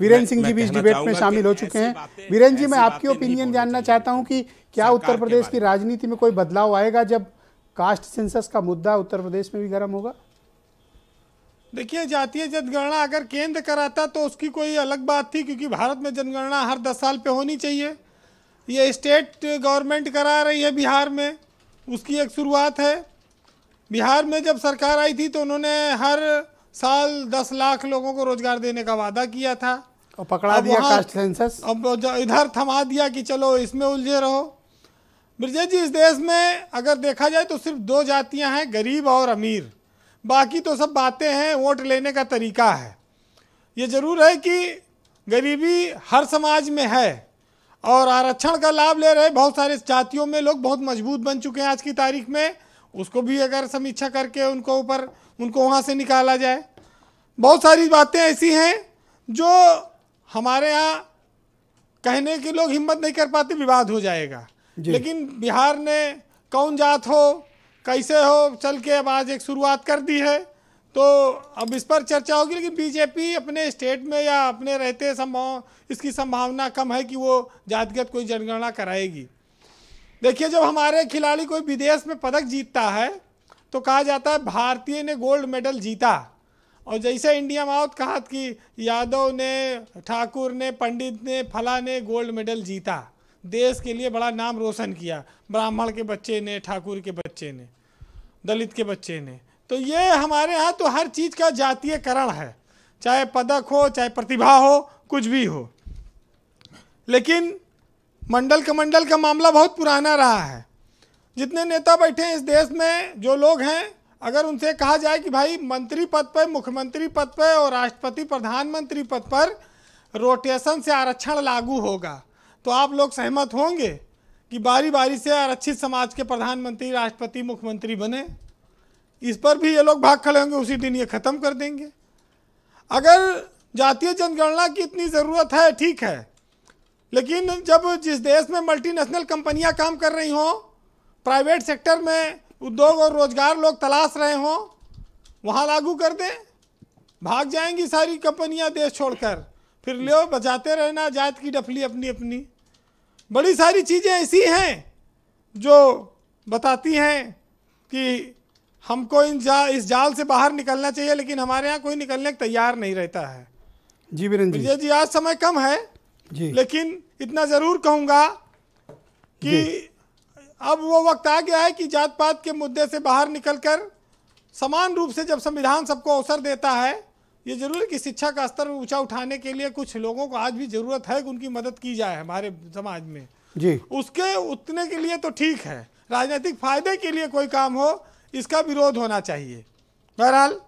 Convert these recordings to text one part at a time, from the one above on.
वीरेंद्र सिंह जी भी इस डिबेट में शामिल हो चुके हैं। वीरेंद्र जी, मैं आपकी ओपिनियन जानना चाहता हूं कि क्या उत्तर प्रदेश की राजनीति में कोई बदलाव आएगा जब कास्ट सेंसस का मुद्दा उत्तर प्रदेश में भी गर्म होगा? देखिए, जातीय जनगणना अगर केंद्र कराता तो उसकी कोई अलग बात थी, क्योंकि भारत में जनगणना हर 10 साल पे होनी चाहिए। ये स्टेट गवर्नमेंट करा रही है बिहार में, उसकी एक शुरुआत है। बिहार में जब सरकार आई थी तो उन्होंने हर साल 10 लाख लोगों को रोजगार देने का वादा किया था और पकड़ा दिया कास्ट सेंसस। अब इधर थमा दिया कि चलो इसमें उलझे रहो। ब्रजेश जी, इस देश में अगर देखा जाए तो सिर्फ 2 जातियां हैं, गरीब और अमीर। बाकी तो सब बातें हैं, वोट लेने का तरीका है। ये जरूर है कि गरीबी हर समाज में है और आरक्षण का लाभ ले रहे बहुत सारे जातियों में लोग बहुत मजबूत बन चुके हैं आज की तारीख में। उसको भी अगर समीक्षा करके उनको वहाँ से निकाला जाए। बहुत सारी बातें ऐसी हैं जो हमारे यहाँ कहने के लोग हिम्मत नहीं कर पाते, विवाद हो जाएगा। लेकिन बिहार ने कौन जात हो कैसे हो चल के अब आज एक शुरुआत कर दी है, तो अब इस पर चर्चा होगी। लेकिन बीजेपी अपने स्टेट में या अपने रहते इसकी संभावना कम है कि वो जातिगत कोई जनगणना कराएगी। देखिए, जब हमारे खिलाड़ी कोई विदेश में पदक जीतता है तो कहा जाता है भारतीय ने गोल्ड मेडल जीता। और जैसे इंडिया में आओ कहा कि यादव ने, ठाकुर ने, पंडित ने, फला ने गोल्ड मेडल जीता, देश के लिए बड़ा नाम रोशन किया। ब्राह्मण के बच्चे ने, ठाकुर के बच्चे ने, दलित के बच्चे ने। तो ये हमारे यहाँ तो हर चीज़ का जातीयकरण है, चाहे पदक हो, चाहे प्रतिभा हो, कुछ भी हो। लेकिन मंडल का मामला बहुत पुराना रहा है। जितने नेता बैठे हैं इस देश में, जो लोग हैं, अगर उनसे कहा जाए कि भाई मंत्री पद पर, मुख्यमंत्री पद पर और राष्ट्रपति प्रधानमंत्री पद पर रोटेशन से आरक्षण लागू होगा, तो आप लोग सहमत होंगे कि बारी बारी से आरक्षित समाज के प्रधानमंत्री, राष्ट्रपति, मुख्यमंत्री बने? इस पर भी ये लोग भाग खड़े होंगे, उसी दिन ये खत्म कर देंगे। अगर जातीय जनगणना की इतनी ज़रूरत है, ठीक है, लेकिन जब जिस देश में मल्टीनेशनल कंपनियां काम कर रही हों, प्राइवेट सेक्टर में उद्योग और रोजगार लोग तलाश रहे हों, वहाँ लागू कर दें। भाग जाएंगी सारी कंपनियां देश छोड़कर, फिर लो बजाते रहना जात की डफली अपनी अपनी। बड़ी सारी चीज़ें ऐसी हैं जो बताती हैं कि हमको इस जाल से बाहर निकलना चाहिए, लेकिन हमारे यहाँ कोई निकलने को तैयार नहीं रहता है। जी वीरेंद्र जी, आज समय कम है जी, लेकिन इतना ज़रूर कहूँगा कि अब वो वक्त आ गया है कि जात पात के मुद्दे से बाहर निकलकर समान रूप से जब संविधान सबको अवसर देता है, ये जरूर है कि शिक्षा का स्तर ऊंचा उठाने के लिए कुछ लोगों को आज भी ज़रूरत है कि उनकी मदद की जाए हमारे समाज में जी। उसके उतने के लिए तो ठीक है, राजनीतिक फायदे के लिए कोई काम हो, इसका विरोध होना चाहिए। बहरहाल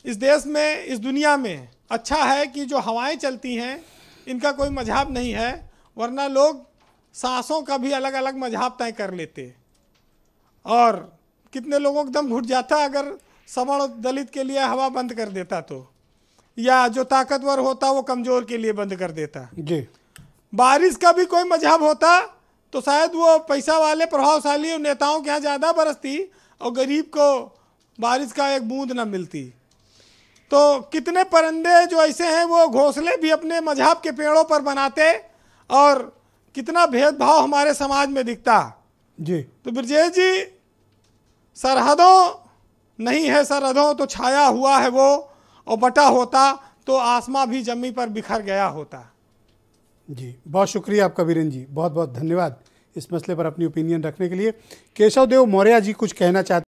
इस देश में, इस दुनिया में अच्छा है कि जो हवाएं चलती हैं इनका कोई मजहब नहीं है, वरना लोग सांसों का भी अलग अलग मजहब तय कर लेते और कितने लोगों को दम घुट जाता अगर सवर्ण दलित के लिए हवा बंद कर देता तो, या जो ताकतवर होता वो कमज़ोर के लिए बंद कर देता जी। बारिश का भी कोई मजहब होता तो शायद वो पैसा वाले प्रभावशाली नेताओं के यहाँ ज़्यादा बरसती और गरीब को बारिश का एक बूंद न मिलती। तो कितने परिंदे जो ऐसे हैं वो घोंसले भी अपने मजहब के पेड़ों पर बनाते, और कितना भेदभाव हमारे समाज में दिखता जी। तो ब्रजेश जी, सरहदों नहीं है सरहदों तो छाया हुआ है वो, और बटा होता तो आसमां भी जमीन पर बिखर गया होता। जी, बहुत शुक्रिया आपका वीरेंद्र जी, बहुत बहुत धन्यवाद इस मसले पर अपनी ओपिनियन रखने के लिए। केशव देव मौर्य जी कुछ कहना चाहते